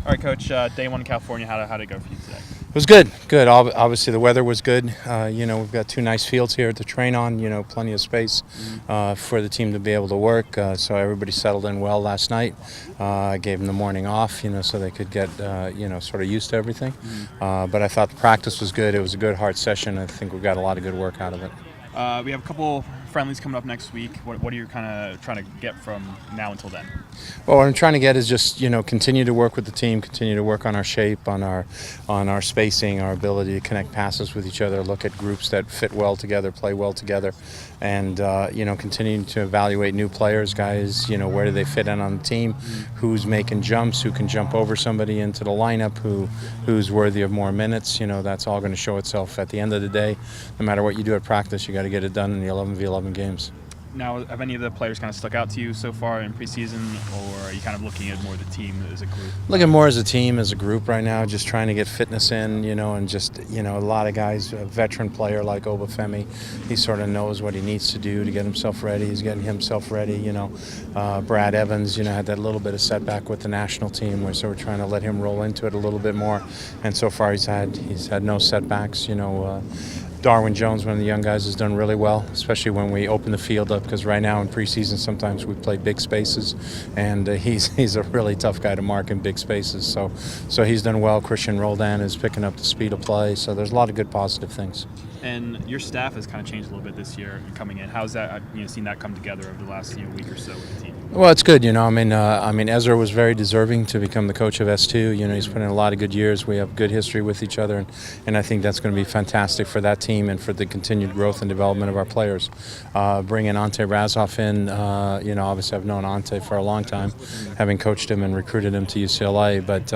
All right, Coach. Day one in California. How'd it go for you today? It was good. Good. Obviously, the weather was good. We've got two nice fields here to train on. Plenty of space for the team to be able to work. So everybody settled in well last night. I gave them the morning off, so they could get, sort of used to everything. But I thought the practice was good. It was a good, hard session. I think we got a lot of good work out of it. We have a couple friendlies coming up next week. What are you kind of trying to get from now until then? Well, what I'm trying to get is just continue to work with the team, continue to work on our shape, on our spacing, our ability to connect passes with each other, look at groups that fit well together, play well together, and continuing to evaluate new players, guys. Where do they fit in on the team? Who's making jumps? Who can jump over somebody into the lineup? Who's worthy of more minutes? That's all going to show itself at the end of the day. No matter what you do at practice, you got to get it done in the 11v11 games. Now, have any of the players kind of stuck out to you so far in preseason, or are you kind of looking at more the team as a group? Looking more as a team, as a group right now, just trying to get fitness in, and just, a lot of guys, a veteran player like Obafemi, he sort of knows what he needs to do to get himself ready. He's getting himself ready, Brad Evans, had that little bit of setback with the national team, so we're trying to let him roll into it a little bit more, and so far he's had no setbacks, Darwin Jones, one of the young guys, has done really well, especially when we open the field up, because right now in preseason sometimes we play big spaces, and he's a really tough guy to mark in big spaces. So he's done well. Christian Roldan is picking up the speed of play, so there's a lot of good positive things. And your staff has kind of changed a little bit this year coming in. How's that? Seen that come together over the last week or so with the team? Well, it's good. Ezra was very deserving to become the coach of S2. He's put in a lot of good years. We have good history with each other, and I think that's going to be fantastic for that team and for the continued growth and development of our players. Bringing Ante Razov in, obviously I've known Ante for a long time, having coached him and recruited him to UCLA. But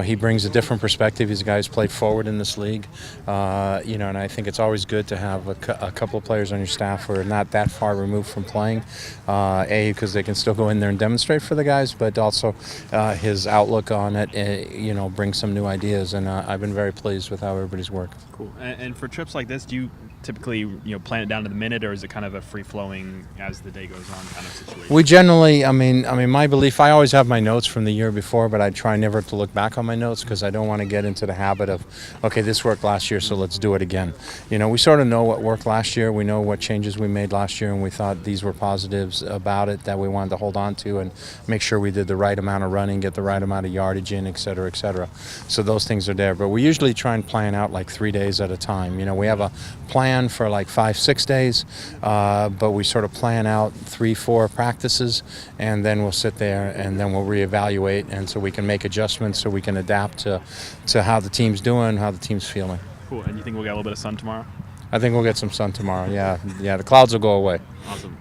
he brings a different perspective. He's a guy who's played forward in this league, and I think it's always good to have a couple of players on your staff who are not that far removed from playing. Because they can still go in there and demonstrate for the guys, but also his outlook on it, brings some new ideas, and I've been very pleased with how everybody's worked. Cool. And for trips like this, do you typically plan it down to the minute, or is it kind of a free-flowing as the day goes on kind of situation? We generally, my belief, I always have my notes from the year before, but I try never to look back on my notes because I don't want to get into the habit of, okay, this worked last year, so let's do it again. We sort of know what worked last year. We know what changes we made last year, and we thought these were positives about it that we wanted to hold on to and make sure we did the right amount of running, get the right amount of yardage in, et cetera, et cetera. So those things are there. But we usually try and plan out like 3 days at a time. We have a plan for like 5-6 days, but we sort of plan out 3-4 practices, and then we'll sit there and then we'll reevaluate, and so we can make adjustments, so we can adapt to how the team's doing, how the team's feeling. Cool. And you think we'll get a little bit of sun tomorrow? I think we'll get some sun tomorrow. Yeah, the clouds will go away. Awesome.